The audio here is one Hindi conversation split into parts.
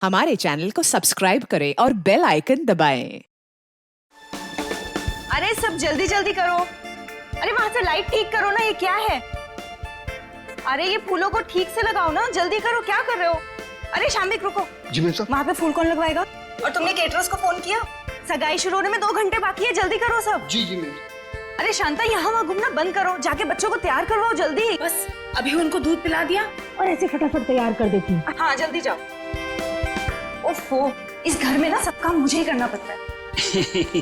हमारे चैनल को सब्सक्राइब करें और बेल आइकन दबाएं। अरे सब जल्दी जल्दी करो। अरे वहां से लाइट ठीक करो ना, ये क्या है? अरे ये फूलों को ठीक से लगाओ ना, जल्दी करो, क्या कर रहे हो? अरे शाम्बिक रुको। जी मैम साहब। वहाँ पे फूल कौन लगवाएगा? और तुमने केटरर्स को फोन किया? सगाई शुरू होने में 2 घंटे बाकी है, जल्दी करो सब। जी जी मैम। अरे शांता, यहाँ वहाँ घूमना बंद करो, जाके बच्चों को तैयार करवाओ जल्दी। बस अभी उनको दूध पिला दिया और ऐसे फटाफट तैयार कर देती हूँ। हाँ जल्दी जाओ। ओफो, इस घर में ना सब काम मुझे ही करना पड़ता है।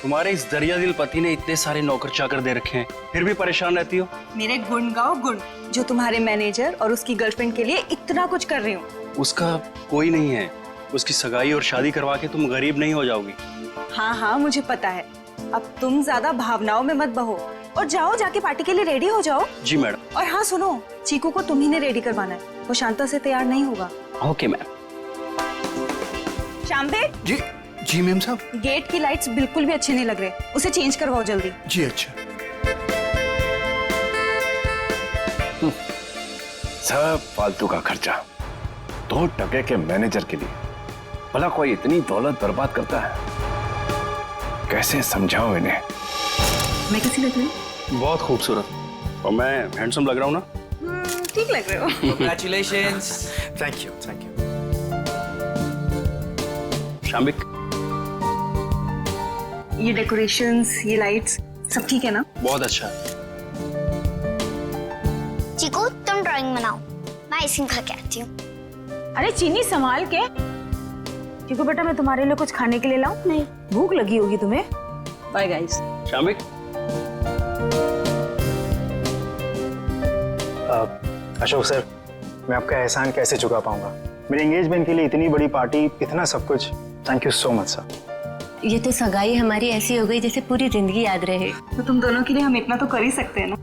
तुम्हारे इस दरिया दिल पति ने इतने सारे नौकर चाकर दे रखे हैं, फिर भी परेशान रहती हो। मेरे गुण गाओ गुण, जो तुम्हारे मैनेजर और उसकी गर्लफ्रेंड के लिए इतना कुछ कर रही हूँ। उसका कोई नहीं है, उसकी सगाई और शादी करवा के तुम गरीब नहीं हो जाओगी। हाँ हाँ मुझे पता है, अब तुम ज्यादा भावनाओं में मत बहो और जाओ, जाके पार्टी के लिए रेडी हो जाओ। जी मैडम। और हाँ सुनो, चीकू को तुम ही ने रेडी करवाना है, वो शांता से तैयार नहीं होगा। Okay ma'am. शाम्बिक। जी जी मैम साहब। गेट की लाइट्स बिल्कुल भी अच्छे नहीं लग रहे, उसे चेंज करवाओ जल्दी। जी अच्छा। सब फालतू का खर्चा 2 टके के मैनेजर के लिए। भला कोई इतनी दौलत बर्बाद करता है? कैसे समझाऊं इन्हें? मैं कैसी लग रही हूँ? बहुत खूबसूरत। और मैं हैंडसम लग रहा हूँ ना? ठीक लग रहे हो। Congratulations. Thank you thank you. Shambik, ये डेकोरेशंस, ये लाइट्स सब ठीक है ना? बहुत अच्छा। चीकू तुम ड्राइंग बनाओ, मैं आइसक्रीम खा के आती हूँ। अरे चीनी संभाल के। चीकू बेटा मैं तुम्हारे लिए कुछ खाने के लिए लाऊं? नहीं, भूख लगी होगी तुम्हें। Bye guys. Shambik, Ashok sir, मैं आपका एहसान कैसे चुका पाऊंगा? मेरे एंगेजमेंट के लिए इतनी बड़ी पार्टी, इतना सब कुछ। Thank you so much sir. ये तो सगाई हमारी ऐसी हो गई जैसे पूरी जिंदगी याद रहे। तो तुम दोनों के लिए हम इतना तो कर ही सकते हैं ना।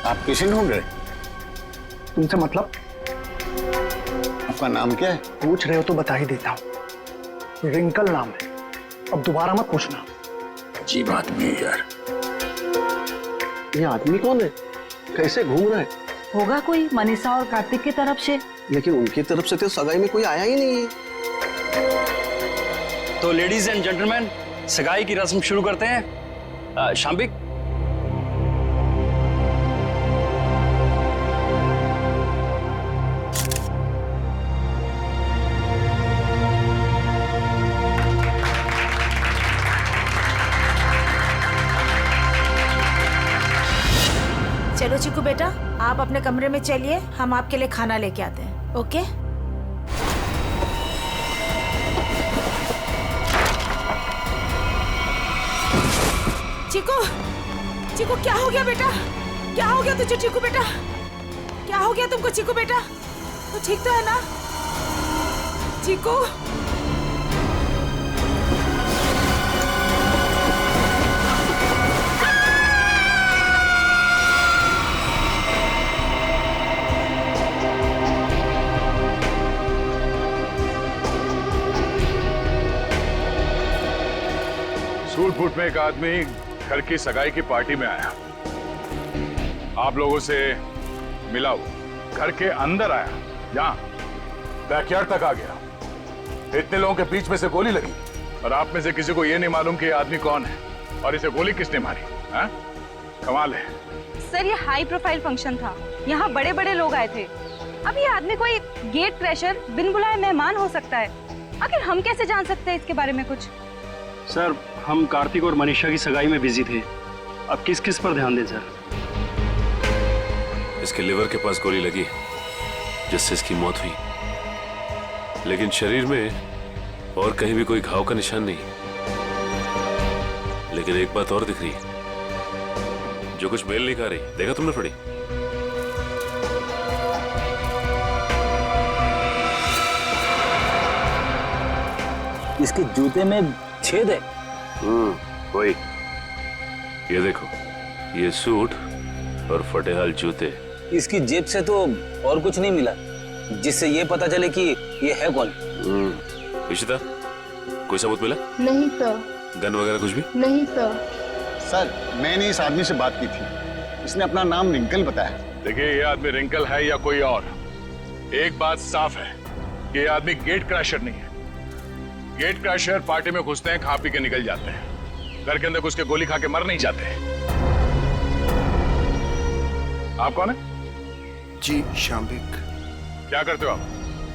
आप पेशेंट हो गए? तुमसे मतलब? आपका नाम क्या है? पूछ रहे हो तो बता ही देता हूँ। रिंकल नाम है, अब दोबारा मत पूछना। अजीब आदमी है यार। ये आदमी कौन है? कैसे घूम रहा है? होगा कोई मनीषा और कार्तिक की तरफ से। लेकिन उनकी तरफ से तो सगाई में कोई आया ही नहीं है। तो लेडीज एंड जेंटलमैन, सगाई की रस्म शुरू करते हैं। शाम्बिक, चलो चीकू बेटा, आप अपने कमरे में चलिए, हम आपके लिए खाना लेके आते हैं। ओके? चीकू, चीकू क्या हो गया बेटा? क्या हो गया तुझे चीकू बेटा? क्या हो गया तुमको चीकू बेटा? तो ठीक तो है ना चीकू? सूट में एक आदमी घर की सगाई की पार्टी में आया, आप लोगों से मिला, वो घर के अंदर आया, यहाँ बैकयार्ड तक आ गया। इतने लोगों के बीच में से गोली लगी और आप में से किसी को यह नहीं मालूम कि ये आदमी कौन है और इसे गोली किसने मारी। हाँ? कमाल है। सर ये हाई प्रोफाइल फंक्शन था, यहाँ बड़े बड़े लोग आए थे। अब ये आदमी कोई गेट क्रैशर, बिन बुलाए मेहमान हो सकता है। आखिर हम कैसे जान सकते हैं इसके बारे में कुछ? सर हम कार्तिक और मनीषा की सगाई में बिजी थे, अब किस किस पर ध्यान दें सर? इसके लिवर के पास गोली लगी जिससे इसकी मौत हुई, लेकिन शरीर में और कहीं भी कोई घाव का निशान नहीं। लेकिन एक बात और दिख रही है जो कुछ मेल नहीं खा रही। देखा तुमने फड़ी? इसके जूते में छेद है। वही, ये देखो, ये सूट और फटेहाल जूते। इसकी जेब से तो और कुछ नहीं मिला। जिससे ये पता चले कि ये है कौन। इशिता, कोई सबूत मिला? नहीं सर, गन वगैरह कुछ भी? नहीं सर। सर, मैंने इस आदमी से बात की थी, इसने अपना नाम रिंकल बताया। देखिए, ये आदमी रिंकल है या कोई और, एक बात साफ है कि ये आदमी गेट क्रैशर नहीं है। गेट क्रैशर पार्टी में घुसते हैं, खा पी के निकल जाते हैं, घर के अंदर घुस के गोली खा के मर नहीं जाते। आप कौन है? जी, शाम्बिक। क्या करते हो आप?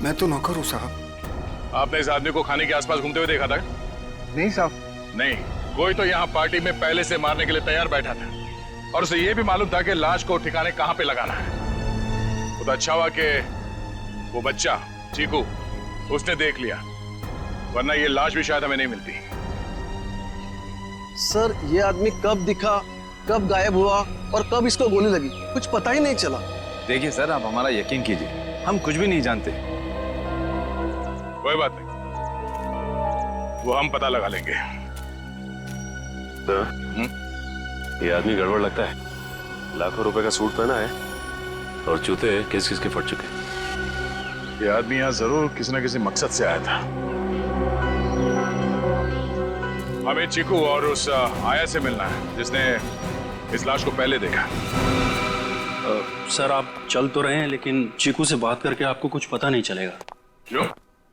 मैं तो नौकर हूँ साहब। आपने इस आदमी को खाने के आसपास घूमते हुए देखा था? नहीं साहब। नहीं, कोई तो यहाँ पार्टी में पहले से मारने के लिए तैयार बैठा था और उसे यह भी मालूम था कि लाश को ठिकाने कहां पे लगाना है। वो तो अच्छा हुआ कि वो बच्चा चीकू उसने देख लिया, वरना ये लाश भी शायद हमें नहीं मिलती। सर, ये आदमी कब दिखा, कब गायब हुआ और कब इसको गोली लगी, कुछ पता ही नहीं चला। देखिए सर, आप हमारा यकीन कीजिए, हम कुछ भी नहीं जानते। कोई बात नहीं, वो हम पता लगा लेंगे। तो ये आदमी गड़बड़ लगता है। लाखों रुपए का सूट पहना है और जूते किस किस के फट चुके। ये आदमी यहाँ जरूर किसी न किसी मकसद से आया था। हमें चीकू और उस आया से मिलना है जिसने इस लाश को पहले देखा। सर, आप चल तो रहे हैं, लेकिन चीकू से बात करके आपको कुछ पता नहीं चलेगा। क्यों?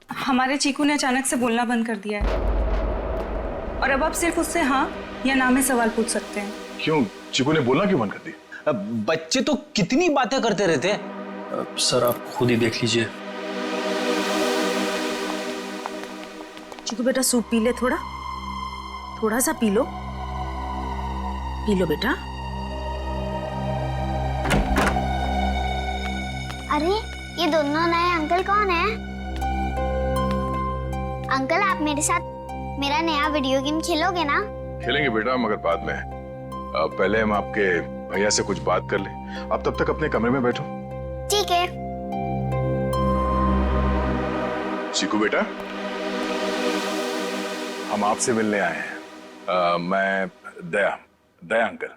हमारे चीकू ने अचानक से बोलना बंद कर दिया है और अब आप सिर्फ उससे हाँ या ना में सवाल पूछ सकते हैं। क्यों? चीकू ने बोलना क्यों बंद कर दिया? बच्चे तो कितनी बातें करते रहते हैं। सर, आप खुद ही देख लीजिए। चिकू बेटा, सूप पी ले, थोड़ा सा पी लो बेटा। अरे, ये दोनों नए अंकल कौन है? अंकल, आप मेरे साथ मेरा नया वीडियो गेम खेलोगे ना? खेलेंगे बेटा, मगर बाद में। पहले हम आपके भैया से कुछ बात कर लें। आप तब तक अपने कमरे में बैठो। ठीक है। चीकू बेटा, हम आपसे मिलने आए हैं। मैं दया अंकल।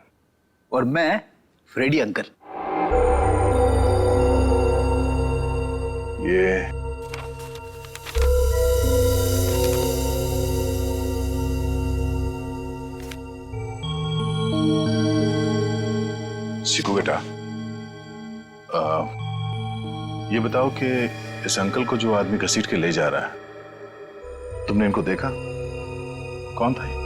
और मैं फ्रेडी अंकल। ये चीकू बेटा, ये बताओ कि इस अंकल को जो आदमी घसीट के ले जा रहा है, तुमने इनको देखा? कौन था ये?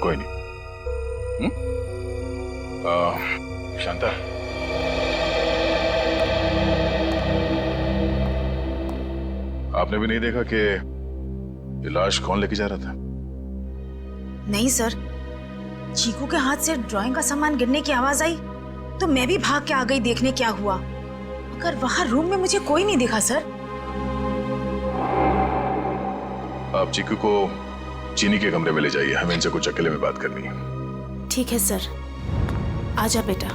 कोई नहीं। शांता, आपने भी नहीं देखा कि ये लाश कौन लेके जा रहा था? नहीं सर, चीकू के हाथ से ड्राइंग का सामान गिरने की आवाज आई तो मैं भी भाग के आ गई देखने क्या हुआ, मगर वहां रूम में मुझे कोई नहीं दिखा सर। आप चीकू को चीनी के कमरे में ले जाइए, हमें इनसे कुछ अकेले में बात करनी है। ठीक है सर, आजा बेटा।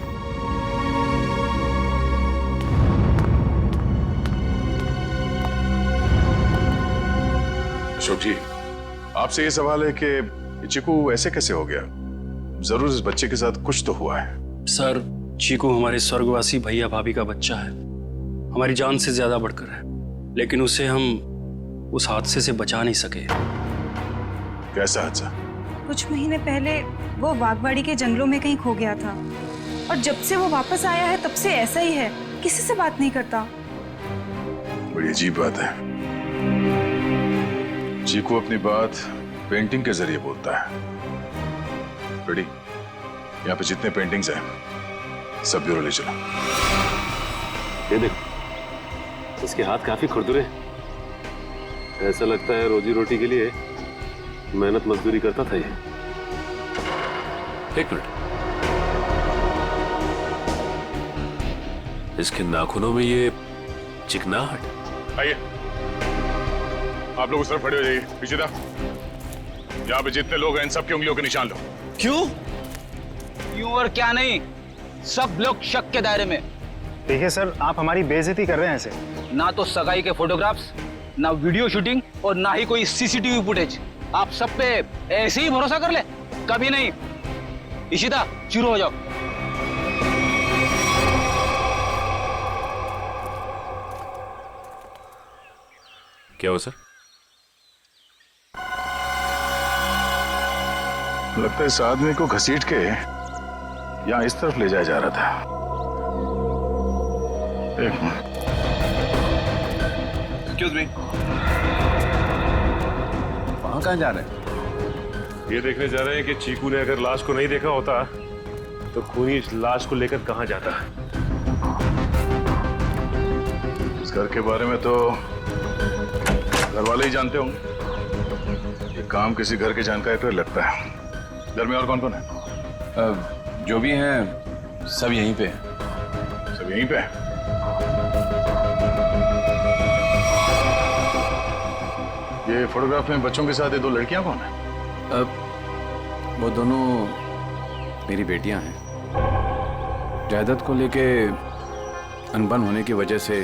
अशोक जी, आपसे ये सवाल है कि चीकू ऐसे कैसे हो गया? जरूर इस बच्चे के साथ कुछ तो हुआ है। सर, चीकू हमारे स्वर्गवासी भैया भाभी का बच्चा है, हमारी जान से ज्यादा बढ़कर है, लेकिन उसे हम उस हादसे से बचा नहीं सके। कैसा हादसा? कुछ महीने पहले वो वाघवाड़ी के जंगलों में कहीं खो गया था और जब से वो वापस आया है तब से ऐसा ही है, किसी से बात नहीं करता। बड़ी अजीब बात है। चीकू अपनी बात पेंटिंग के जरिए बोलता है। बेटी, यहाँ पे जितने पेंटिंग्स हैं सब ब्यूरो ले चलो। ये देखो, इसके हाथ काफी खुरदुरे हैं। ऐसा लगता है रोजी रोटी के लिए मेहनत मजदूरी करता था ये। एक मिनट, इसके नाखूनों में ये चिकनाहट। आइए, आप लोग उस तरफ खड़े हो जाइए। पीछे था, यहाँ पे जितने लोग हैं इन सबकी उंगलियों के निशान लो। क्यों? क्यों और क्या नहीं, सब लोग शक के दायरे में। देखिए सर, आप हमारी बेइज्जती कर रहे हैं ऐसे। ना तो सगाई के फोटोग्राफ्स, ना वीडियो शूटिंग और ना ही कोई सीसीटीवी फुटेज। आप सब पे ऐसे ही भरोसा कर ले? कभी नहीं। इशिता शुरू हो जाओ। क्या हुआ सर? लगता है इस आदमी को घसीट के यहाँ इस तरफ ले जाया जा रहा था। एक मिनट। एक्सक्यूज मी, वहां कहाँ जा रहे हैं? ये देखने जा रहे हैं कि चीकू ने अगर लाश को नहीं देखा होता तो खूनी इस लाश को लेकर कहाँ जाता। इस घर के बारे में तो घर वाले ही जानते होंगे। ये काम किसी घर के जानकारी तो लगता है। घर में और कौन कौन है? जो भी हैं सब यहीं पे हैं। सब यहीं पे? ये फोटोग्राफ में बच्चों के साथ ये दो लड़कियां कौन है? वो दोनों मेरी बेटियां हैं। जायदाद को लेके अनबन होने की वजह से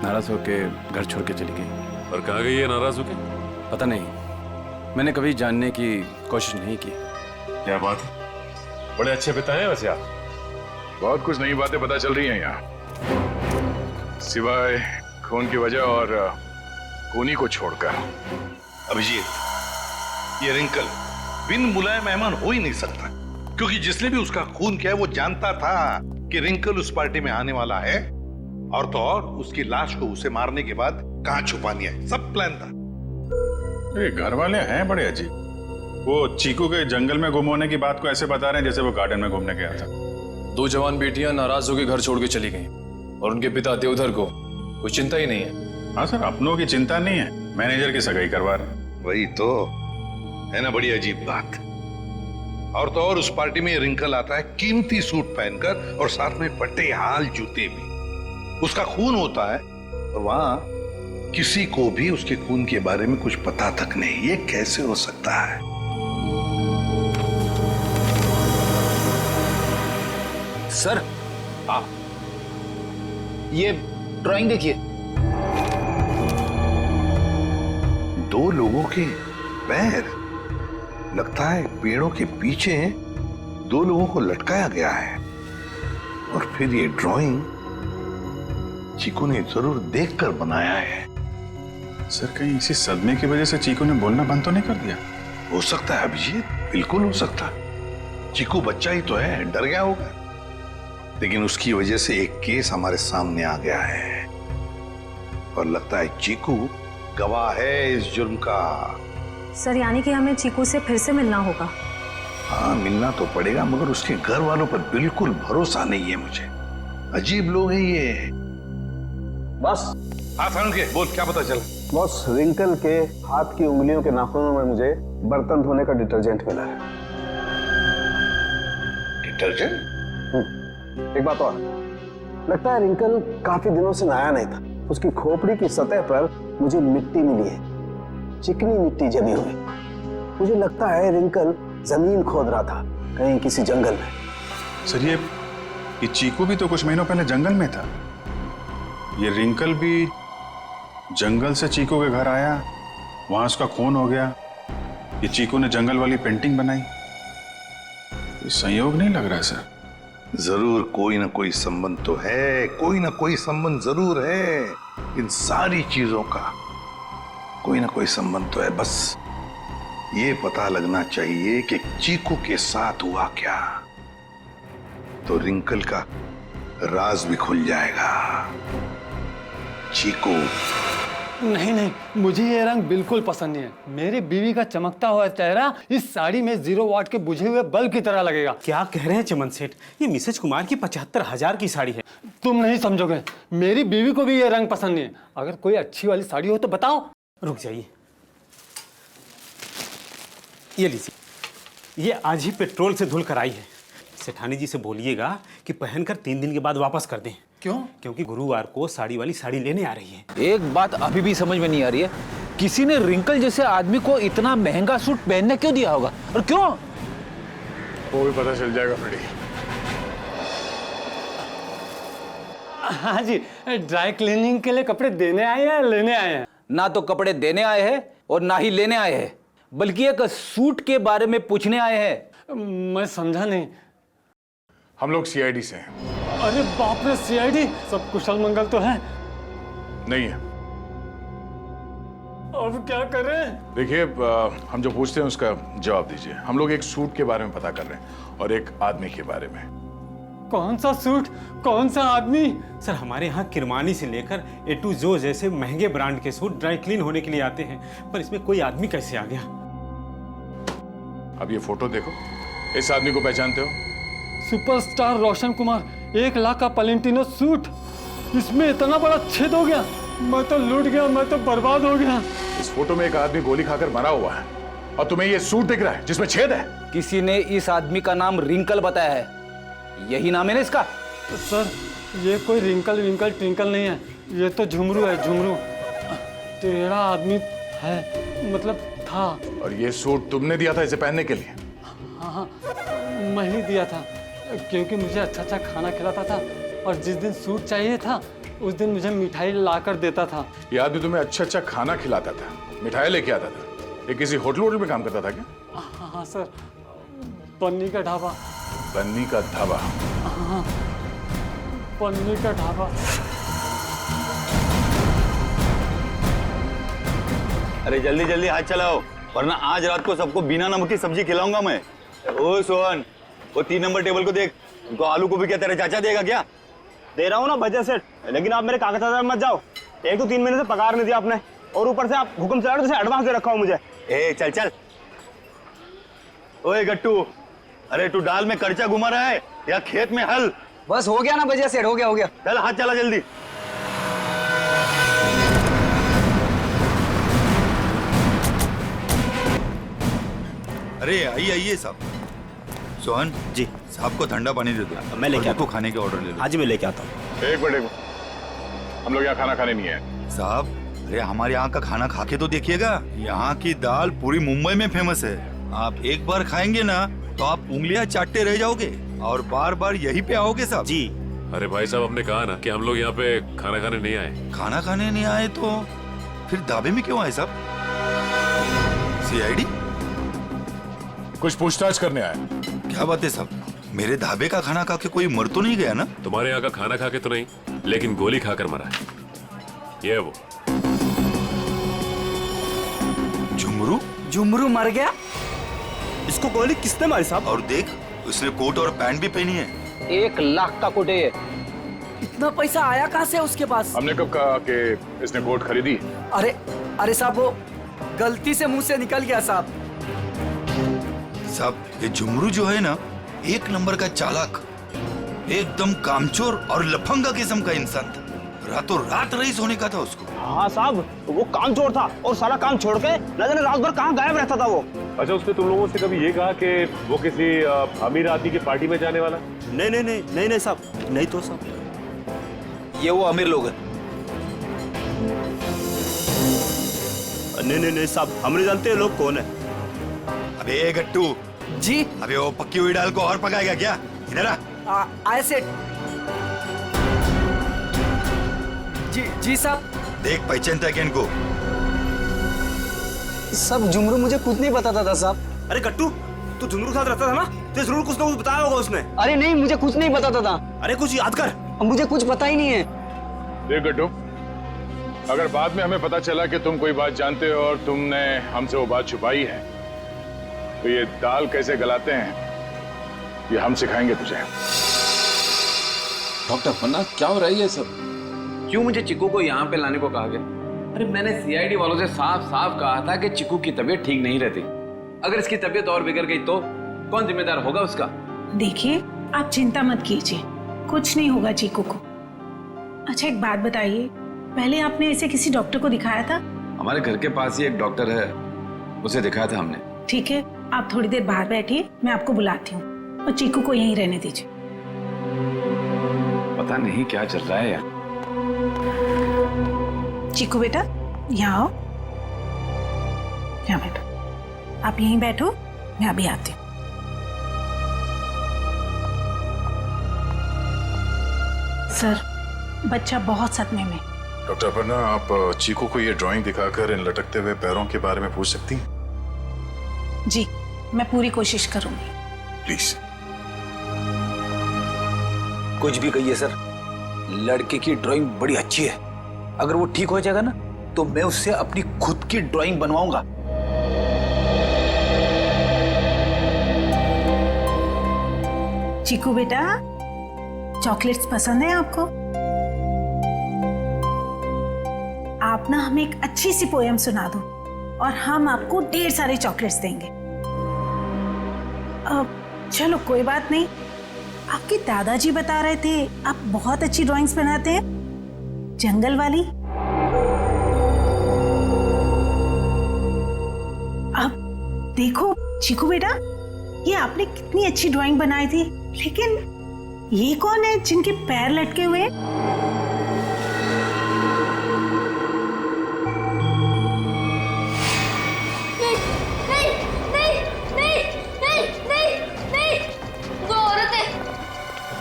नाराज होके घर छोड़ के चली गई। और कहाँ गई है नाराज होके? पता नहीं, मैंने कभी जानने की कोशिश नहीं की। क्या बात है, बड़े अच्छे पिता हैं वैसे आप। बहुत कुछ नई बातें पता चल रही हैं यहाँ, सिवाय खून की वजह और खूनी को छोड़कर। अभिजीत, ये रिंकल बिन बुलाए मेहमान हो ही नहीं सकता, क्योंकि जिसने भी उसका खून किया वो जानता था कि रिंकल उस पार्टी में आने वाला है, और तो और उसकी लाश को उसे मारने के बाद कहां छुपानी है, सब प्लान था। ये घर वाले हैं बड़े अजीब। वो चीकू के जंगल में गुम होने की बात को ऐसे बता रहे हैं जैसे वो गार्डन में घूमने गया था। दो जवान बेटियां नाराज होकर घर छोड़ के चली गईं और उनके पिता देवधर को कोई चिंता ही नहीं है। हाँ सर, अपनों की चिंता नहीं है, मैनेजर की सगाई करवा रहे। वही तो है ना, बड़ी अजीब बात। और तो और उस पार्टी में रिंकल आता है कीमती सूट पहनकर और साथ में फटे हाल जूते भी। उसका खून होता है और वहां किसी को भी उसके खून के बारे में कुछ पता तक नहीं। ये कैसे हो सकता है? सर ये ड्राइंग देखिए। दो लोगों के पैर, लगता है पेड़ों के पीछे दो लोगों को लटकाया गया है। और फिर ये ड्राइंग चीकू ने जरूर देखकर बनाया है। सर, कहीं इसी सदमे की वजह से चीकू ने बोलना बंद तो नहीं कर दिया? हो सकता है अभिजीत, बिल्कुल हो सकता है। चीकू बच्चा ही तो है, डर गया होगा। लेकिन उसकी वजह से एक केस हमारे सामने आ गया है और लगता है चीकू गवाह है इस जुर्म का। सर, यानी कि हमें चीकू से फिर से मिलना होगा? हाँ, मिलना तो पड़ेगा, मगर उसके घर वालों पर बिल्कुल भरोसा नहीं है मुझे। अजीब लोग हैं ये। बस हाँ के बोल, क्या पता चला? बॉस, रिंकल के हाथ की उंगलियों के नाखूनों में मुझे बर्तन धोने का डिटर्जेंट मिला है। डिटर्जेंट? एक बात और, लगता है रिंकल काफी दिनों से नहाया नहीं था। उसकी खोपड़ी की सतह पर मुझे मिट्टी मिली है, चिकनी मिट्टी जमी हुई। मुझे लगता है रिंकल जमीन खोद रहा था कहीं किसी जंगल में। सर, ये चीकू भी तो कुछ महीनों पहले जंगल में था। ये रिंकल भी जंगल से चीकू के घर आया, वहां उसका खून हो गया। ये चीकू ने जंगल वाली पेंटिंग बनाई। ये संयोग नहीं लग रहा है सर। जरूर कोई ना कोई संबंध तो है, कोई ना कोई संबंध जरूर है। इन सारी चीजों का कोई ना कोई संबंध तो है। बस ये पता लगना चाहिए कि चीकू के साथ हुआ क्या, तो रिंकल का राज भी खुल जाएगा। चीकू नहीं नहीं, मुझे ये रंग बिल्कुल पसंद नहीं है। मेरी बीवी का चमकता हुआ चेहरा इस साड़ी में 0 वाट के बुझे हुए बल्ब की तरह लगेगा। क्या कह रहे हैं चमन सेठ, ये मिसेज कुमार की 75,000 की साड़ी है। तुम नहीं समझोगे, मेरी बीवी को भी ये रंग पसंद नहीं है। अगर कोई अच्छी वाली साड़ी हो तो बताओ। रुक जाइए, ये लीजिए, ये आज ही पेट्रोल से धुल कर आई है। सेठानी जी से बोलिएगा कि पहनकर 3 दिन के बाद वापस कर दें। क्यों? क्योंकि गुरुवार को साड़ी वाली साड़ी लेने आ रही है। एक बात अभी भी समझ में नहीं आ रही है, किसी ने रिंकल जैसे आदमी को इतना महंगा सूट पहनने क्यों दिया होगा और क्यों? वो भी पता चल जाएगा फ्रेडी। हाँ जी, ड्राई क्लीनिंग के लिए कपड़े देने आए हैं या लेने आए हैं? ना तो कपड़े देने आए हैं और ना ही लेने आए हैं, बल्कि एक सूट के बारे में पूछने आए हैं। मैं समझा नहीं। हम लोग सीआईडी से हैं। अरे बाप रे, सीआईडी? सब कुशल मंगल तो है? नहीं है। अब क्या करें? देखिए, हम जो पूछते हैं उसका जवाब दीजिए। हम लोग एक सूट के बारे में पता कर रहे हैं और एक आदमी के बारे में। कौन सा सूट, कौन सा आदमी? सर, हमारे यहाँ किरमानी से लेकर ए टू जो जैसे महंगे ब्रांड के सूट ड्राई क्लीन होने के लिए आते हैं, पर इसमें कोई आदमी कैसे आ गया? अब ये फोटो देखो, इस आदमी को पहचानते हो? सुपरस्टार रोशन कुमार, 1 लाख का पलेंटिनो सूट, इसमें इतना बड़ा छेद हो गया। मैं तो लूट गया, मैं तो बर्बाद हो गया। इस फोटो में एक आदमी गोली खाकर मरा हुआ है और तुम्हें ये सूट दिख रहा है जिसमें छेद है। किसी ने इस आदमी का नाम रिंकल बताया है, यही नाम है ना इसका? सर, ये कोई रिंकल विंकल ट्विंकल नहीं है, ये तो झुमरू है, झुमरू। टेढ़ा आदमी है, मतलब था। और ये सूट तुमने दिया था इसे पहनने के लिए? हाँ, मैं ही दिया था, क्योंकि मुझे अच्छा अच्छा खाना खिलाता था और जिस दिन सूट चाहिए था उस दिन मुझे मिठाई लाकर देता था। ये आदमी तुम्हें अच्छा अच्छा खाना खिलाता था, मिठाई लेके आता था। ये किसी होटल में काम करता था क्या? हाँ सर, पन्नी का ढाबा। बन्नी का ढाबा? हाँ, पन्नी का ढाबा। अरे जल्दी जल्दी हाथ चलाओ, वरना आज रात को सबको बिना नमक की सब्जी खिलाऊंगा मैं। ओ सोहन, वो 3 नंबर टेबल को देख, उनको आलू को भी क्या तेरे चाचा देगा क्या? दे रहा हूँ ना बजट सेट, लेकिन आप मेरे कागजात मत जाओ। एक तो 3 महीने से पगार नहीं दिया आपने, और ऊपर से आप हुक्म चला रहे हो, एडवांस दे रखा हूँ मुझे। ए चल चल। ओए गट्टू, अरे तू डाल में कर्चा घुमा रहा है या खेत में हल? बस हो गया ना बजट सेट, हो गया हो गया। चल हाथ चला जल्दी। अरे आइए आइए साहब। सोहन जी, साहब को ठंडा पानी दे दो। मैं लेके आता हूँ। खाने के ऑर्डर ले लो। हाँ जी, मैं लेके आता हूँ। एक मिनट, हम लोग यहाँ खाना खाने नहीं आए साहब। अरे हमारे यहाँ का खाना खा के तो देखिएगा, यहाँ की दाल पूरी मुंबई में फेमस है। आप एक बार खाएंगे ना तो आप उंगलियां चाटते रह जाओगे और बार बार यही पे आओगे साहब जी। अरे भाई साहब, हमने कहा ना कि हम लोग यहाँ पे खाना खाने नहीं आए। खाना खाने नहीं आए तो फिर ढाबे में क्यों आए साहब? सीआईडी? कुछ पूछताछ करने आए। क्या बात है साहब, मेरे ढाबे का खाना खा के कोई मर तो नहीं गया ना? तुम्हारे यहाँ का खाना खा के तो नहीं, लेकिन गोली खाकर मरा है। ये वो झुमरू? झुमरू मर गया? इसको गोली किसने मारी साहब? और देख, उसने कोट और पैंट भी पहनी है। 1 लाख का कोट है ये। इतना पैसा आया कहाँ से उसके पास? हमने कब कहा कि इसने कोट खरीदी? अरे साहब, वो गलती से मुंह से निकल गया साहब। साहब, ये झुमरू जो है ना, 1 नंबर का चालाक, एकदम कामचोर और लफंगा किस्म का इंसान था। रातों रात रईस होने का था उसको। हाँ साहब, वो कामचोर था और सारा काम छोड़ के न जाने रात भर कहाँ गायब रहता था वो। अच्छा, उसने तुम लोगों से कभी ये कहा कि वो किसी अमीर आदमी की पार्टी में जाने वाला? नहीं साहब, नहीं तो साहब। ये वो अमीर लोग हैं। नहीं साहब, हम नहीं जानते लोग कौन है। अबे गट्टू जी। अबे वो पक्की हुई दाल को और पकाएगा क्या? इधर आ। आए सेठ जी साहब। देख, पहचानता है क्या इनको? सब झुमरू मुझे कुछ नहीं बताता था साहब। अरे गट्टू, तू झुमरू के साथ रहता था ना, तो जरूर कुछ ना कुछ बताया होगा उसने। अरे नहीं, मुझे कुछ नहीं बताता था। अरे कुछ याद कर। मुझे कुछ पता ही नहीं है। देख गट्टू, अगर बाद में हमें पता चला कि तुम कोई बात जानते हो और तुमने हमसे वो बात छुपाई है, तो ये दाल कैसे गलाते हैं ये हम सिखाएंगे तुझे। डॉक्टर पन्ना, क्या हो रहा है ये सब? क्यों मुझे चिकू को यहाँ पे लाने को कहा गया? अरे मैंने सीआईडी वालों से साफ साफ कहा था कि चिकू की तबीयत ठीक नहीं रहती। अगर इसकी तबीयत और बिगड़ गई तो कौन जिम्मेदार होगा उसका? देखिए, आप चिंता मत कीजिए, कुछ नहीं होगा चीकू को। अच्छा, एक बात बताइए, पहले आपने इसे किसी डॉक्टर को दिखाया था? हमारे घर के पास ही एक डॉक्टर है, उसे दिखाया था हमने। ठीक है, आप थोड़ी देर बाहर बैठिए, मैं आपको बुलाती हूँ, और चीकू को यहीं रहने दीजिए। पता नहीं क्या चल रहा है यार। चीकू बेटा, यहाँ आओ, यहाँ बैठो। आप यहीं बैठो, मैं अभी आती हूँ। सर, बच्चा बहुत सदमे में। डॉक्टर पन्ना, आप चीकू को ये ड्राइंग दिखाकर इन लटकते हुए पैरों के बारे में पूछ सकती हैं? जी, मैं पूरी कोशिश करूंगी। प्लीज। कुछ भी कहिए सर, लड़के की ड्राइंग बड़ी अच्छी है। अगर वो ठीक हो जाएगा ना तो मैं उससे अपनी खुद की ड्राइंग बनवाऊंगा। चीकू बेटा, चॉकलेट्स पसंद है आपको? आप ना हमें एक अच्छी सी पोएम सुना दो और हम आपको ढेर सारे चॉकलेट्स देंगे। चलो कोई बात नहीं, आपके दादाजी बता रहे थे आप बहुत अच्छी ड्राइंग्स बनाते हैं, जंगल वाली। अब देखो चीकू बेटा, ये आपने कितनी अच्छी ड्राइंग बनाई थी, लेकिन ये कौन है जिनके पैर लटके हुए हैं? दो औरतें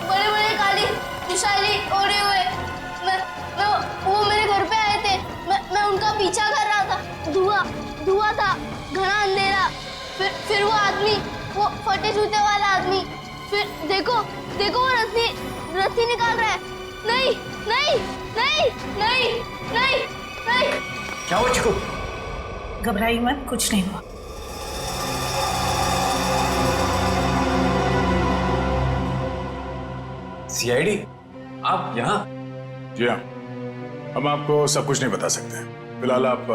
बड़े बड़े काली विशाली ओढ़े हुए, वो मेरे घर पे आए थे। मैं उनका पीछा कर रहा था। धुआं था, घना अंधेरा। फिर वो आदमी, वो फटे जूते वाला आदमी, फिर देखो वो रस्सी निकाल रहा है। नहीं नहीं नहीं नहीं नहीं नहीं। क्या हुआ चिकू? घबराइए मत, कुछ नहीं हुआ। सीआईडी, आप यहाँ? जी हाँ, हम आपको सब कुछ नहीं बता सकते। फिलहाल आप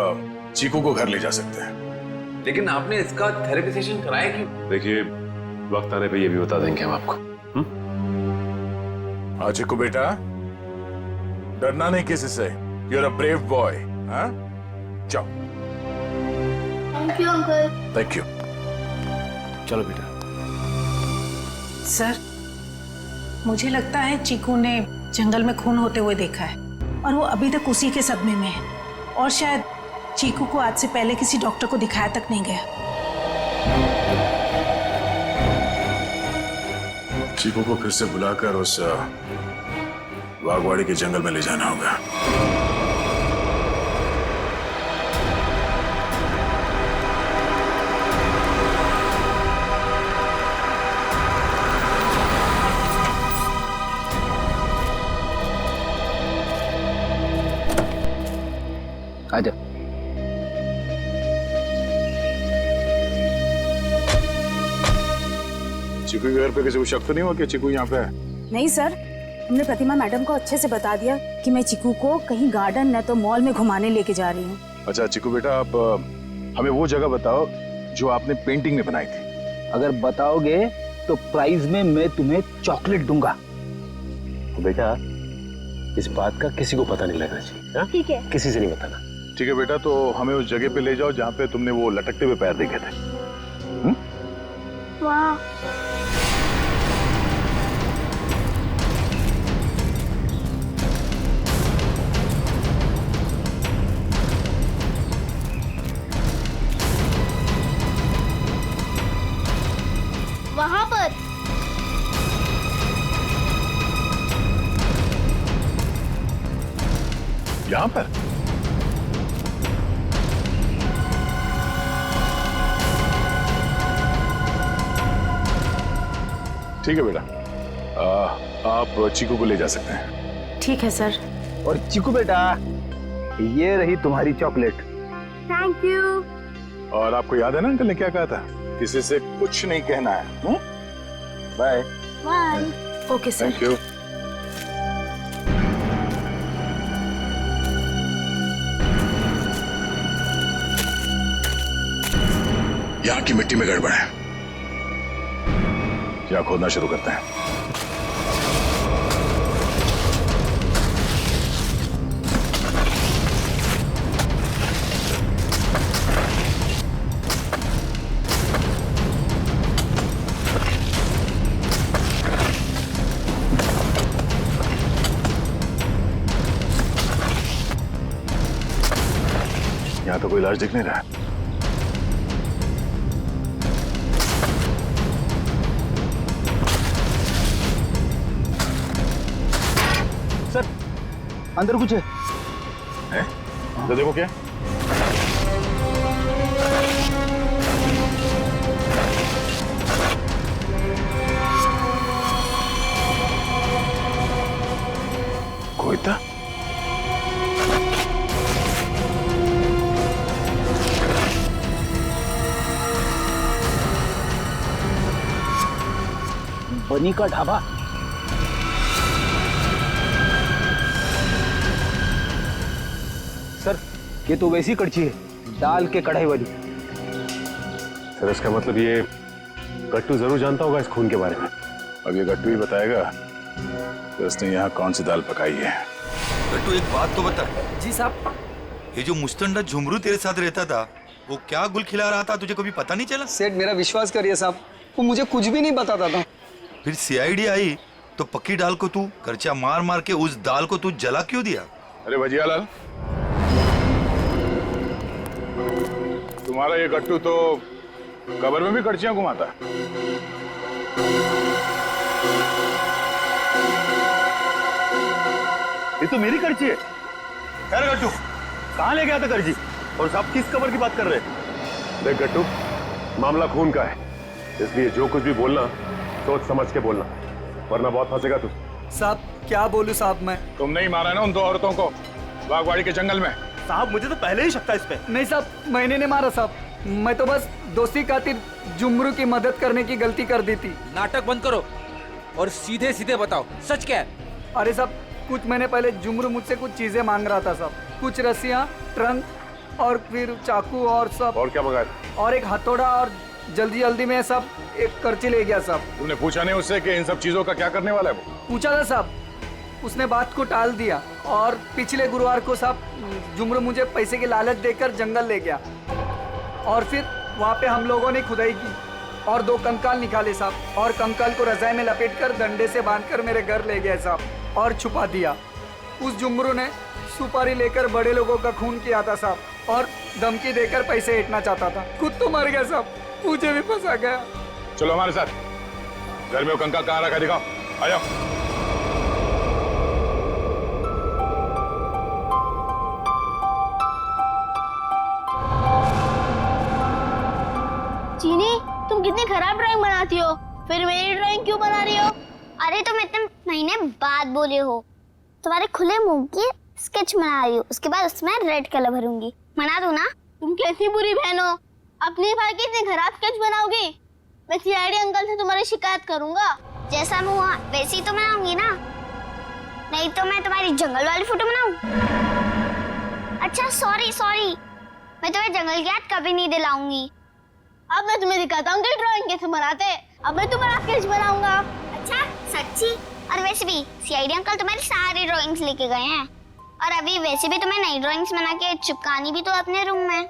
चीकू को घर ले जा सकते हैं। लेकिन आपने इसका थेरेपी सेशन कराया क्यों? देखिए, वक्त आने पे ये भी बता देंगे हम आपको। हाँ चिकू बेटा, डरना नहीं किसी से। You are a brave boy. हाँ, जाओ। Thank you uncle. Thank you. चलो बेटा। सर, मुझे लगता है चीकू ने जंगल में खून होते हुए देखा है और वो अभी तक उसी के सदमे में है, और शायद चीकू को आज से पहले किसी डॉक्टर को दिखाया तक नहीं गया। चीकू को फिर से बुलाकर उस वाघवाड़ी के जंगल में ले जाना होगा। आजा। चीकू के घर पे किसी को शक तो नहीं हुआ कि चीकू यहाँ पे है? नहीं सर, हमने प्रतिमा मैडम को अच्छे से बता दिया कि मैं चीकू को कहीं गार्डन न तो मॉल में घुमाने लेके जा रही हूँ। अच्छा चिकू बेटा, आप हमें वो जगह बताओ जो आपने पेंटिंग में बनाई थी। अगर बताओगे तो प्राइज में मैं तुम्हें चॉकलेट दूंगा। तो बेटा, इस बात का किसी को पता नहीं लगना चाहिए। ठीक है, किसी से नहीं बताना। ठीक है बेटा, तो हमें उस जगह पे ले जाओ जहाँ पे तुमने वो लटकते हुए पैर देखे थे। वाह, वहां पर यहाँ पर? ठीक है बेटा, आप चीकू को ले जा सकते हैं। ठीक है सर। और चीकू बेटा, ये रही तुम्हारी चॉकलेट। Thank you. और आपको याद है ना अंकल ने क्या कहा था? किसी से कुछ नहीं कहना है। Bye. Bye. Okay sir. Thank you. यहाँ की मिट्टी में गड़बड़ है, यहाँ खोदना शुरू करते हैं। यहाँ तो कोई इलाज दिख नहीं रहा है। सर, अंदर कुछ है? तो देखो क्या। बनी का ढाबा। सर ये तो वैसी कड़छी है, दाल के कढ़ाई वाली। सर इसका मतलब ये गट्टू जरूर जानता होगा इस खून के बारे में। अब ये गट्टू ही बताएगा कि उसने यहाँ कौन सी दाल पकाई है। गट्टू एक बात तो बता। जी साहब। ये जो मुस्तंडा झुमरू तेरे साथ रहता था, वो क्या गुल खिला रहा था, तुझे कभी पता नहीं चला? सेठ मेरा विश्वास करिए साहब, वो मुझे कुछ भी नहीं बताता था। फिर सीआईडी आई तो पक्की दाल को तू करचा मार मार के उस दाल को तू जला क्यों दिया? अरे भजियालाल, तुम्हारा ये गट्टू तो कब्र में भी कड़चियां घुमाता है। ये तो मेरी कड़ची है। खैर गट्टू, कहाँ ले गया था कड़ची? और साहब किस कब्र की बात कर रहे हैं? देख गट्टू, मामला खून का है, इसलिए जो कुछ भी बोलना सोच समझ के बोलना, वरना बहुत फंसेगा तू। साहब क्या बोलूं साहब मैं? तुमने ही मारा ना उन दो औरतों को बागवाड़ी के जंगल में। साहब मुझे तो पहले ही शक था इस पे। नहीं साहब, मैंने नहीं मारा साहब, मैं तो बस दोस्ती खातिर जुमरू की मदद करने की गलती कर दी थी। नाटक बंद करो और सीधे सीधे बताओ सच क्या है? अरे साहब कुछ महीने पहले जुमरू मुझसे कुछ चीजें मांग रहा था साहब, कुछ रस्सियाँ, ट्रंक और फिर चाकू और सब। और क्या मंगाया? और एक हथौड़ा और जल्दी जल्दी में सब एक करची ले गया साहब। तुमने पूछा नहीं उससे कि इन सब चीजों का क्या करने वाला है वो? पूछा था साहब, उसने बात को टाल दिया और पिछले गुरुवार को साहब जुमरू मुझे पैसे की लालच देकर जंगल ले गया और फिर वहाँ पे हम लोगों ने खुदाई की और 2 कंकाल निकाले साहब, और कंकाल को रजाई में लपेटकर डंडे से बांधकर मेरे घर ले गए साहब और छुपा दिया। उस जुमरू ने सुपारी लेकर बड़े लोगों का खून किया था साहब और धमकी देकर पैसे ऐंठना चाहता था। खुद तो मर गया साहब, मुझे भी फंसा गया। चलो हमारे साथ, घर में वो कंकाल कहाँ रखा दिखाओ, आ जाओ। चीनी, तुम कितनी खराब ड्राइंग बनाती हो, फिर मेरी ड्राइंग क्यों बना रही हो? अरे तुम इतने महीने बाद बोले हो, तुम्हारे खुले मुंह की स्केच बना रही हूँ, उसके बाद उसमें रेड कलर भरूंगी। मना दूं ना? तुम कैसी बुरी बहन हो, अपने भाई की इतनी खराब स्केच बनाओगी? मैं सीआईडी अंकल से तुम्हारी शिकायत करूंगा। जैसा मुंह वैसे ही तो बनाऊंगी ना, नहीं तो मैं तुम्हारी जंगल वाली फोटो बनाऊं? अच्छा सॉरी, मैं तुम्हें जंगल की याद कभी नहीं दिलाऊंगी। अब मैं तुम्हें दिखाता हूँ कि ड्राइंग कैसे बनाते हैं। अब मैं तुम्हारा स्केच बनाऊंगा। अच्छा सच्ची? और वैसे भी सीआईडी अंकल तुम्हारी सारी ड्राइंग्स लेके गए हैं, और अभी वैसे भी तुम्हें नई ड्राइंग्स बना के चिपकानी भी तो अपने रूम में।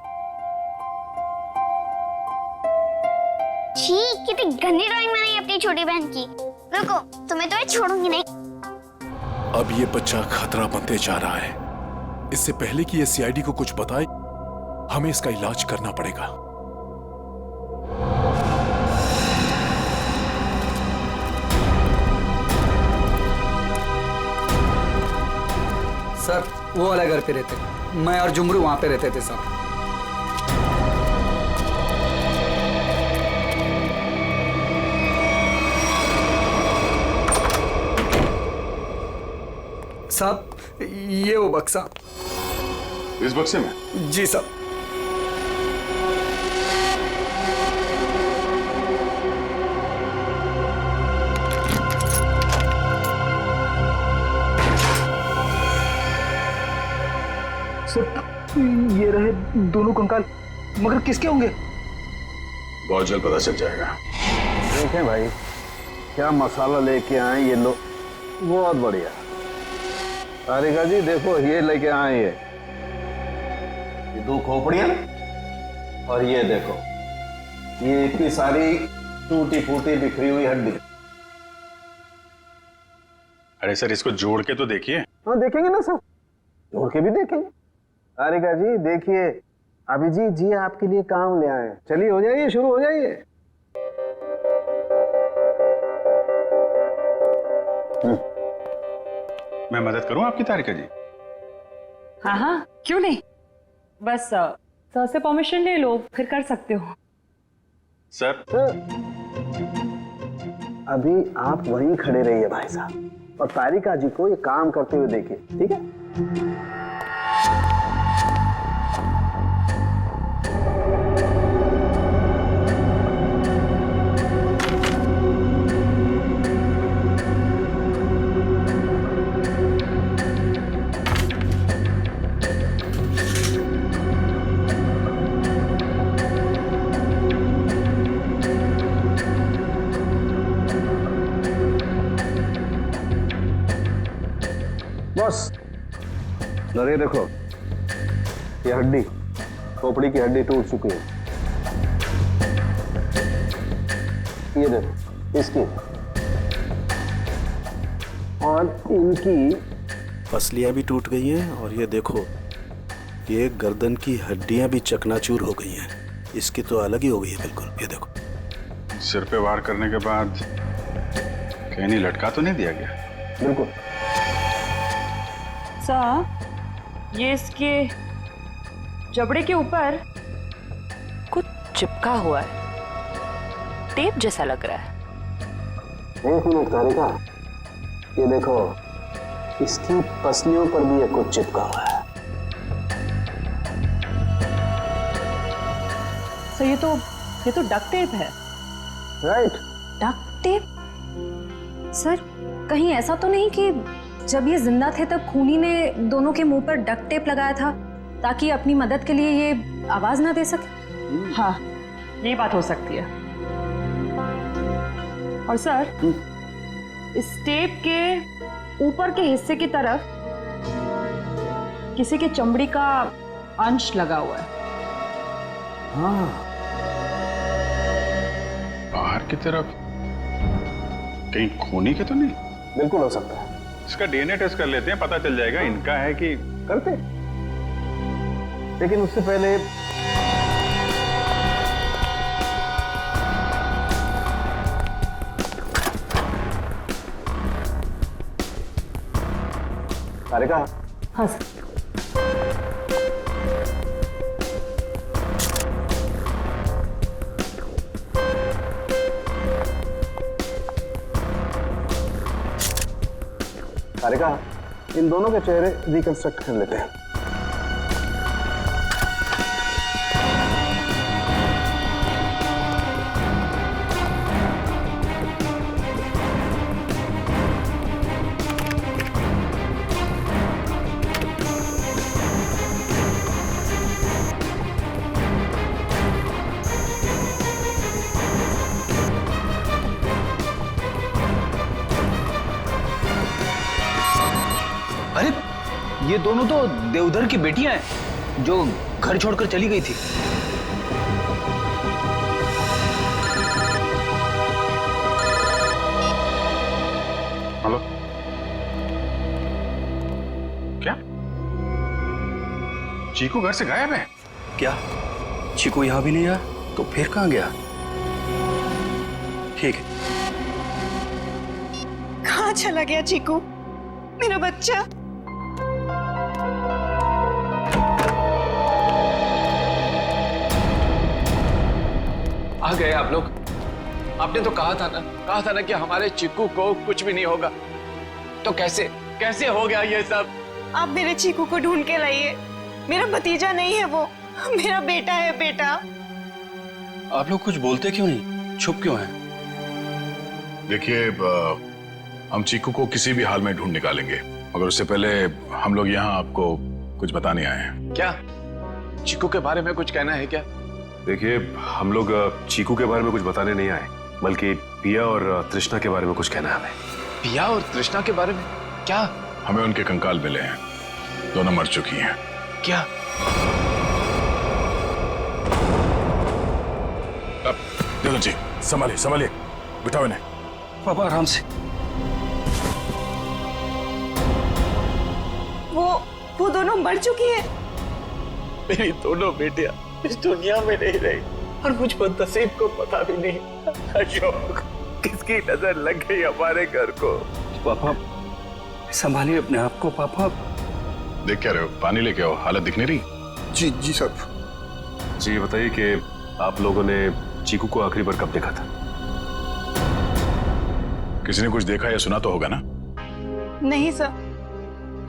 छी, कितनी गंदी ड्राइंग बनाई अपनी छोटी बहन की। रुको, तुम्हें तो मैं छोड़ूंगी नहीं। अब ये बच्चा खतरा बनते जा रहा है, इससे पहले कि ये सीआईडी को कुछ बताए हमें इसका इलाज करना पड़ेगा। सर वो वाला घर पे रहते, मैं और जुमरू वहाँ पे रहते थे साहब। साहब ये वो बक्सा। इस बक्से में? जी साहब। ये रहे दोनों कंकाल, मगर किसके होंगे? बहुत जल्द पता चल जाएगा। देखें भाई क्या मसाला लेके आए ये लोग, बहुत बढ़िया। तारिका जी देखो ये लेके आए ये 2 खोपड़ियां, और ये देखो ये इतनी सारी टूटी फूटी बिखरी हुई हड्डी। अरे सर इसको जोड़ के तो देखिए। हाँ देखेंगे ना सर, जोड़ के भी देखेंगे। तारिका जी देखिए, अभिजीत जी आपके लिए काम ले आए। चलिए हो जाइए, शुरू हो जाइए। मैं मदद करूं आपकी तारिका जी? हाँ क्यों नहीं, बस सर से परमिशन ले लो फिर कर सकते हो। सर अभी आप वहीं खड़े रहिए भाई साहब, और तारिका जी को ये काम करते हुए देखिए, ठीक है? बॉस, ये देखो, ये हड्डी, खोपड़ी की हड्डी टूट चुकी है। ये देखो, इसकी और इनकी पसलियां भी टूट गई हैं और ये देखो, ये गर्दन की हड्डियां भी चकनाचूर हो गई हैं। इसकी तो अलग ही हो गई है बिल्कुल। ये देखो, सिर पे वार करने के बाद कहीं नहीं लटका तो नहीं दिया गया? बिल्कुल। सर, ये इसके जबड़े के ऊपर कुछ चिपका हुआ है, टेप जैसा लग रहा है। एक मिनट तारिका, ये देखो, इसकी पसलियों पर भी ये कुछ चिपका हुआ है। सर, ये तो डक्ट टेप है। राइट। Duct tape? सर, कहीं ऐसा तो नहीं कि जब ये जिंदा थे तब खूनी ने दोनों के मुंह पर डक्ट टेप लगाया था ताकि अपनी मदद के लिए ये आवाज ना दे सके? हाँ, ये बात हो सकती है। और सर, इस टेप के ऊपर के हिस्से की तरफ किसी के चमड़ी का अंश लगा हुआ है। हाँ। बाहर की तरफ कहीं खूनी के तो नहीं? बिल्कुल हो सकता है। इसका डीएनए टेस्ट कर लेते हैं, पता चल जाएगा इनका है कि। करते, लेकिन उससे पहले तारिका। हाँ सर। तारिका, इन दोनों के चेहरे रिकंस्ट्रक्ट कर लेते हैं। अरे, ये दोनों तो देवधर की बेटियां हैं जो घर छोड़कर चली गई थी। हेलो, क्या चीकू घर से गायब है? क्या चीकू यहां भी नहीं आया? तो फिर कहां गया? ठीक है। कहाँ चला गया चीकू, मेरा बच्चा? आ गए आप लोग। आपने तो कहा था ना कि हमारे चिक्कू को कुछ भी नहीं होगा। तो कैसे हो गया ये सब? आप मेरे चीकू को ढूंढ के लाइए। मेरा भतीजा नहीं है वो, मेरा बेटा है। बेटा, आप लोग कुछ बोलते क्यों नहीं? चुप क्यों हैं? देखिए, हम चीकू को किसी भी हाल में ढूंढ निकालेंगे, मगर उससे पहले हम लोग यहाँ आपको कुछ बताने आए हैं। क्या चिक्कू के बारे में कुछ कहना है क्या? देखिए, हम लोग चीकू के बारे में कुछ बताने नहीं आए, बल्कि पिया और तृष्णा के बारे में कुछ कहना है हमें। पिया और तृष्णा के बारे में क्या? हमें उनके कंकाल मिले हैं, दोनों मर चुकी हैं। क्या? अब देखो जी, संभालिए, बिठाओ इन्हें। पापा आराम से। वो दोनों मर चुकी है। मेरी दोनों बेटियां इस दुनिया में नहीं रही और मुझ पर नसीब को पता भी नहीं। अशोक, किसकी नजर लग गई हमारे घर को? पापा संभालिए अपने आप को। पापा देख क्या रहे हो? पानी लेके आओ, हालत दिख नहीं रही। जी साहब। जी, ये बताइए कि आप लोगों ने चीकू को आखिरी बार कब देखा था? किसी ने कुछ देखा या सुना तो होगा ना? नहीं सर,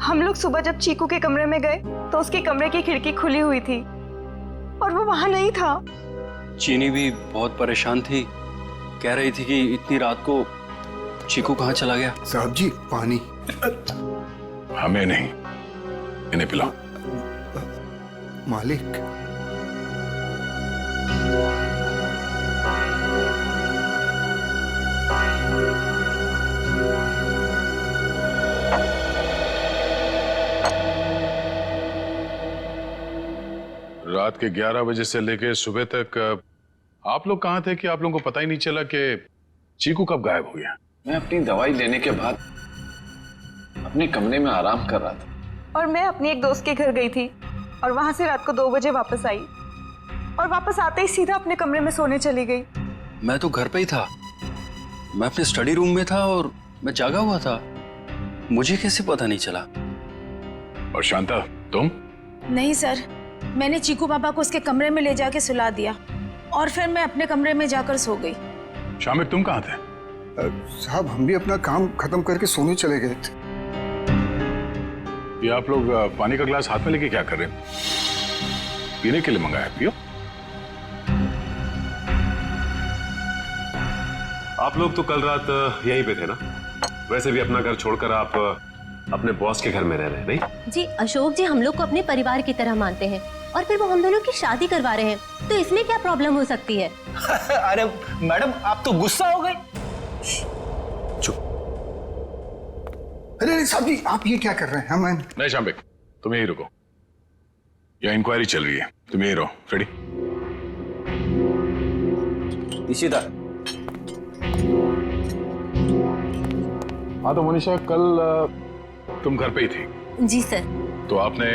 हम लोग सुबह जब चीकू के कमरे में गए तो उसके कमरे की खिड़की खुली हुई थी और वो वहां नहीं था। चीनी भी बहुत परेशान थी, कह रही थी कि इतनी रात को चीकू कहाँ चला गया। साहब जी, पानी। हमें नहीं, इन्हें पिलाओ। मालिक, रात के 11 बजे से लेके सुबह तक आप लोग कहाँ थे कि आप लोगों को पता ही नहीं चला कि चीकू कब गायब हो गया? मैं अपनी दवाई लेने के बाद अपने कमरे में आराम कर रहा था। और मैं अपनी एक दोस्त के घर गई थी और वहां से रात को 2 बजे वापस आई और वापस आते ही सीधा अपने कमरे में सोने चली गई। मैं तो घर पे ही था, मैं अपने स्टडी रूम में था और मैं जागा हुआ था, मुझे कैसे पता नहीं चला? और शांता तुम? नहीं सर, मैंने चीकू पापा को उसके कमरे में ले जाके सुला दिया और फिर मैं अपने कमरे में जाकर सो गई। शामिक तुम कहाँ थे? साहब हम भी अपना काम खत्म करके सोने चले गए थे। ये आप लोग पानी का गिलास हाथ में लेके क्या कर रहे हैं? पीने के लिए मंगाया, पियो। आप लोग तो कल रात यहीं पे थे ना? वैसे भी अपना घर छोड़कर आप अपने बॉस के घर में रह रहे हैं, नहीं? जी अशोक जी हम लोग को अपने परिवार की तरह मानते हैं और फिर वो हम दोनों की शादी करवा रहे हैं, तो इसमें क्या प्रॉब्लम हो सकती है? अरे मैडम आप तो गुस्सा हो गए। अरे साहब जी आप ये क्या कर रहे हैं? हम नहीं शामिक तुम यहीं रुको, यहाँ इंक्वायरी चल रही है, तुम यहीं रहो। फ्रेडी इशिता। हाँ तो मोनिशा कल तुम घर पे ही थी? जी सर। तो आपने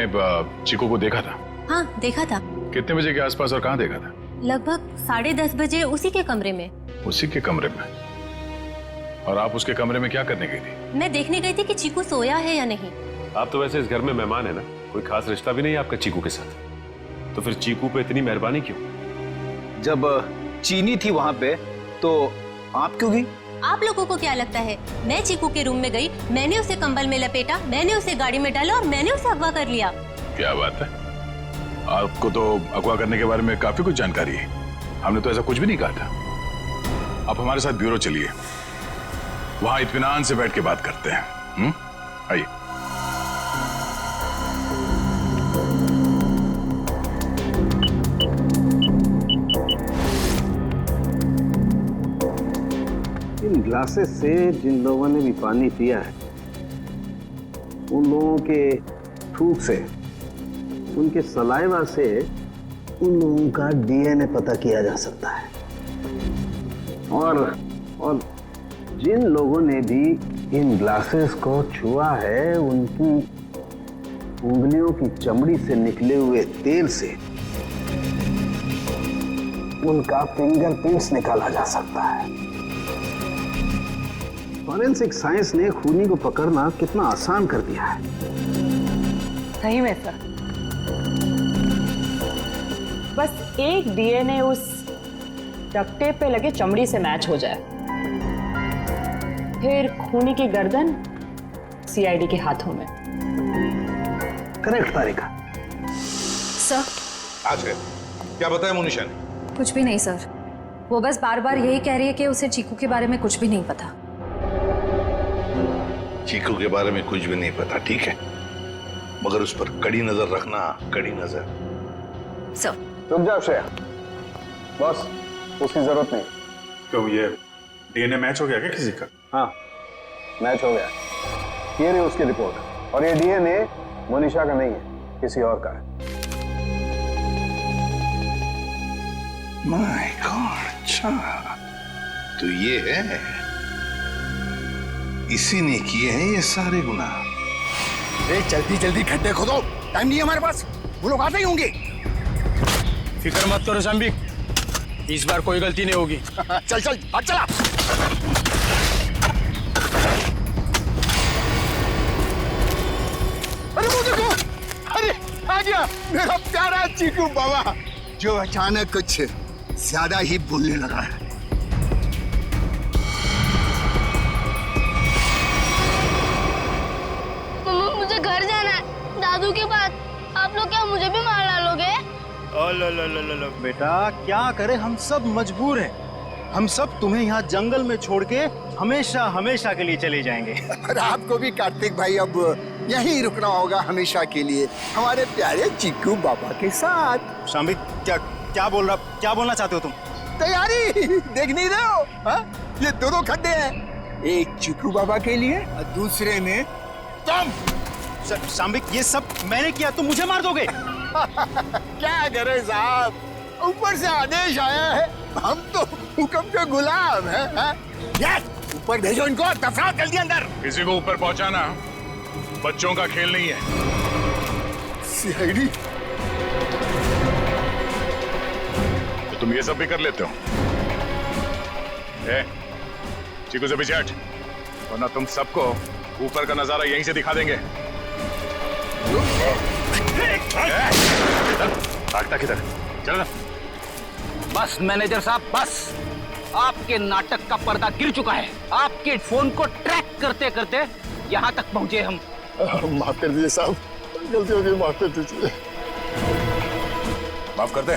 चीकू को देखा था? हाँ देखा था। कितने बजे के आसपास और कहाँ देखा था? लगभग 10:30 बजे उसी के कमरे में। उसी के कमरे में? और आप उसके कमरे में क्या करने गई थी? मैं देखने गई थी कि चीकू सोया है या नहीं। आप तो वैसे इस घर में मेहमान है ना, कोई खास रिश्ता भी नहीं है आपका चीकू के साथ, तो फिर चीकू पे इतनी मेहरबानी क्यों? जब चीनी थी वहां पे तो आप क्यों गई? आप लोगों को क्या लगता है मैं चीकू के रूम में गई, मैंने उसे कंबल में लपेटा, मैंने उसे गाड़ी में डाला और मैंने उसे अगवा कर लिया? क्या बात है, आपको तो अगवा करने के बारे में काफी कुछ जानकारी है। हमने तो ऐसा कुछ भी नहीं कहा था। आप हमारे साथ ब्यूरो चलिए, वहां इत्मीनान से बैठ के बात करते हैं। आइए। इन ग्लासेस से जिन लोगों ने भी पानी पिया है उन लोगों के थूक से, उनके सलाइवा से उन लोगों का डीएनए पता किया जा सकता है। और जिन लोगों ने भी इन ग्लासेस को छुआ है उनकी उंगलियों की चमड़ी से निकले हुए तेल से उनका फिंगरप्रिंट्स निकाला जा सकता है। फॉरेंसिक साइंस ने खूनी को पकड़ना कितना आसान कर दिया है। सही में सर, बस एक डीएनए उस डक्ट टेप पे लगे चमड़ी से मैच हो जाए, फिर खूनी की गर्दन सीआईडी के हाथों में। करेक्ट तारिका। सर आज है क्या बताया मोनिशा ने? कुछ भी नहीं सर, वो बस बार बार यही कह रही है कि उसे चीकू के बारे में कुछ भी नहीं पता। चीकू के बारे में कुछ भी नहीं पता, ठीक है, मगर उस पर कड़ी नजर रखना, कड़ी नजर। सर रुक जाओ श्रेया, बॉस उसकी जरूरत नहीं। क्यों, ये डीएनए मैच हो गया क्या किसी का? हाँ मैच हो गया, ये रही उसकी रिपोर्ट। और ये डीएनए मोनिशा का नहीं है, किसी और का है। माय गॉड, अच्छा तो ये है, इसी ने किए हैं ये सारे गुनाह। जल्दी जल्दी खड्डे खोदो, टाइम नहीं है हमारे पास, वो लोग आते ही होंगे। फिक्र मत करो शाम्बिक, इस बार कोई गलती नहीं होगी। चल चल हट चला। अरे वो देखो, अरे आ गया मेरा प्यारा चीकू बाबा, जो अचानक कुछ ज्यादा ही बोलने लगा है। मुझे घर जाना है दादू के पास, आप लोग क्या मुझे भी मार डालोगे? बेटा क्या करें, हम सब मजबूर हैं। हम सब तुम्हें यहाँ जंगल में छोड़ के हमेशा हमेशा के लिए चले जाएंगे। और आपको भी कार्तिक भाई अब यहीं रुकना होगा हमेशा के लिए, हमारे प्यारे चीकू बाबा के साथ। शाम्बिक क्या बोलना चाहते हो तुम? तैयारी देख नहीं रहे हो? हा? ये दो खड्डे हैं, एक चीकू बाबा के लिए और दूसरे में तुम। शाम्बिक ये सब मैंने किया, तुम मुझे मार दोगे? क्या करे साहब, ऊपर से आदेश आया है, हम तो हुक्म के गुलाम हैं। यस, ऊपर भेजो इनको, दफनाओ जल्दी अंदर। किसी को ऊपर पहुंचाना बच्चों का खेल नहीं है। सीआईडी, तो तुम ये सब भी कर लेते हो? चीकू से पीछे हट, वरना तुम सबको ऊपर का नजारा यहीं से दिखा देंगे। भागता किधर? चल ना। बस मैनेजर साहब, बस आपके नाटक का पर्दा गिर चुका है। आपके फोन को ट्रैक करते करते यहाँ तक पहुंचे हम। माफ कर दीजिए साहब, गलती हो गई, माफ कर दीजिए। माफ कर दे?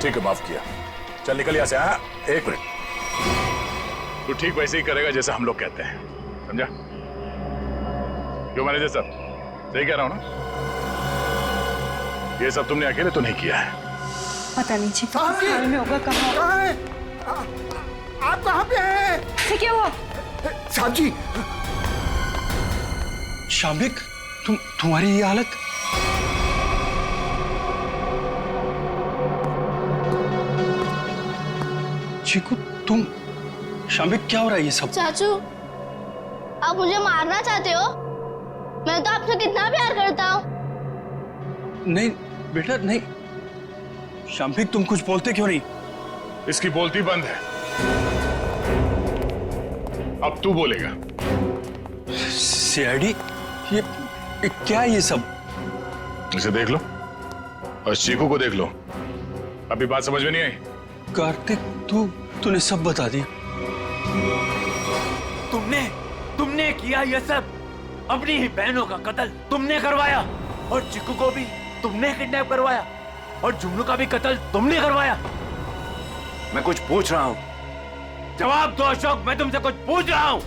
ठीक है, माफ किया। चल निकल यहाँ से। हाँ, एक मिनट। तू ठीक वैसे ही करेगा जैसे हम लोग कहते हैं, समझा? क्यों मैनेजर साहब, सही कह रहा हूँ ना? ये सब तुमने अकेले तो नहीं किया है। पता नहीं जी हाल में होगा। कहाँ है? आप कहाँ पे हैं? क्या हुआ? साहब जी। शाम्बिक, तुम्हारी ये हालत? चीकू, तुम? शाम्बिक, क्या हो रहा है ये सब? चाचू, आप मुझे मारना चाहते हो? मैं तो आपसे कितना प्यार करता हूँ। नहीं बेटा, नहीं। शाम्बिक, तुम कुछ बोलते क्यों नहीं? इसकी बोलती बंद है, अब तू बोलेगा। सीआईडी, ये क्या है ये सब? इसे देख लो और चीकू को देख लो। अभी बात समझ में नहीं आई? कार्तिक, तूने सब बता दिया। तुमने किया ये सब। अपनी ही बहनों का कत्ल तुमने करवाया, और चिक्कू को भी तुमने किडनैप करवाया, और जुमनू का भी कत्ल तुमने करवाया। मैं कुछ पूछ रहा हूँ, जवाब दो अशोक, मैं तुमसे कुछ पूछ रहा हूँ।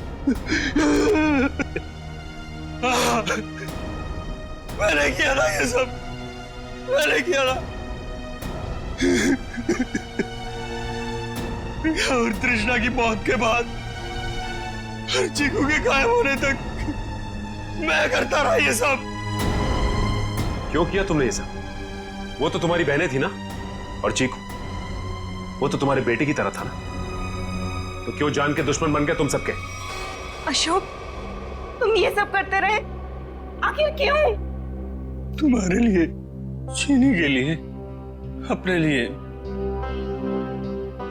मैंने किया ना ये सब, मैंने किया ना। और तृष्णा की मौत के बाद और चीकू के गायब होने तक मैं करता रहा ये सब। क्यों किया तुमने ये सब? वो तो तुम्हारी बहनें थी ना, और चीकू वो तो तुम्हारे बेटे की तरह था ना, तो क्यों जान के दुश्मन बन गए तुम सबके? अशोक, तुम ये सब करते रहे, आखिर क्यों? तुम्हारे लिए, चीनी के लिए, अपने लिए।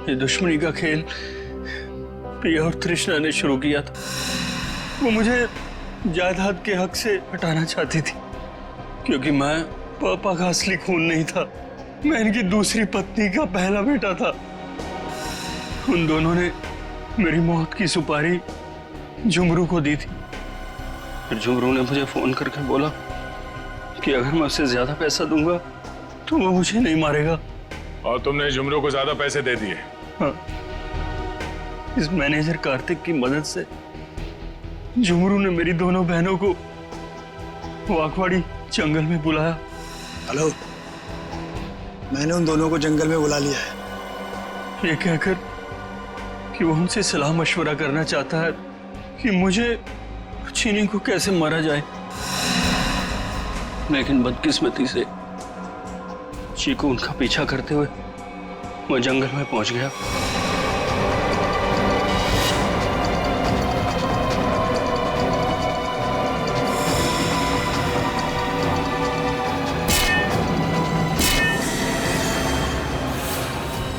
ये दुश्मनी का खेल प्रिया और तृष्णा ने शुरू किया था। वो मुझे जायदाद के हक से हटाना चाहती थी, क्योंकि मैं पापा का असली खून नहीं था, मैं इनकी दूसरी पत्नी का पहला बेटा था। उन दोनों ने मेरी मौत की सुपारी झुमरू को दी थी। फिर झुमरू ने मुझे फोन करके बोला कि अगर मैं उससे ज्यादा पैसा दूंगा तो वो मुझे नहीं मारेगा। और तुमने झुमरू को ज्यादा पैसे दे दिए? हाँ, इस मैनेजर कार्तिक की मदद से झुमरू ने मेरी दोनों बहनों को वाकवाड़ी जंगल में बुलाया। हेलो, मैंने उन दोनों को जंगल में बुला लिया है। ये कहकर कि वो उनसे सलाह मशवरा करना चाहता है कि मुझे चीनी को कैसे मारा जाए। लेकिन बदकिस्मती से चीकू उनका पीछा करते हुए वो जंगल में पहुंच गया।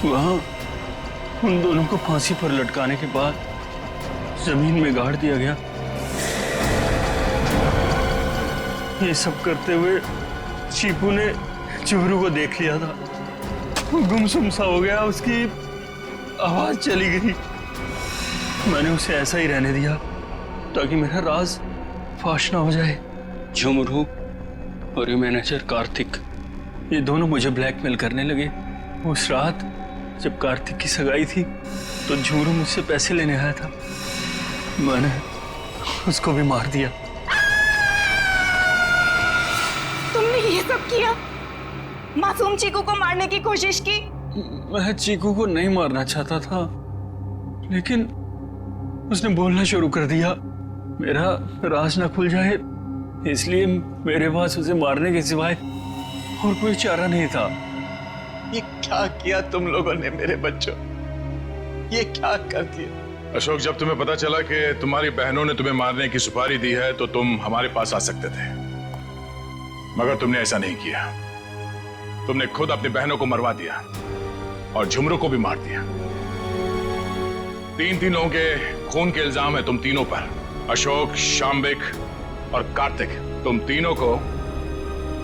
वहां उन दोनों को फांसी पर लटकाने के बाद जमीन में गाड़ दिया गया। ये सब करते हुए चीकू ने झुमरू को देख लिया था। वो गुमसुम सा हो गया, उसकी आवाज चली गई। मैंने उसे ऐसा ही रहने दिया ताकि मेरा राज फाश ना हो जाए। झुमरू और ये मैनेजर कार्तिक, ये दोनों मुझे ब्लैकमेल करने लगे। उस रात जब कार्तिक की सगाई थी तो झुमरू मुझसे पैसे लेने आया था, मैंने उसको भी मार दिया। तुमने ये सब किया? मासूम चीकू को मारने की कोशिश की? मैं चीकू को नहीं मारना चाहता था, लेकिन उसने बोलना शुरू कर दिया। मेरा राज ना खुल जाए इसलिए मेरे पास उसे मारने के सिवाय और कोई चारा नहीं था। ये क्या किया तुम लोगों ने मेरे बच्चों, ये क्या कर दिया? अशोक, जब तुम्हें पता चला कि तुम्हारी बहनों ने तुम्हें मारने की सुपारी दी है तो तुम हमारे पास आ सकते थे, मगर तुमने ऐसा नहीं किया। तुमने खुद अपनी बहनों को मरवा दिया और झुमरू को भी मार दिया। तीन लोगों के खून के इल्जाम है तुम तीनों पर, अशोक, शाम्बिक और कार्तिक। तुम तीनों को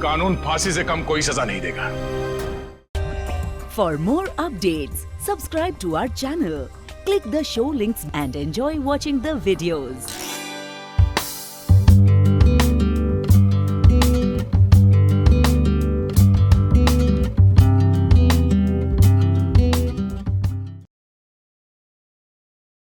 कानून फांसी से कम कोई सजा नहीं देगा। For more updates, subscribe to our channel, click the show links and enjoy watching the videos.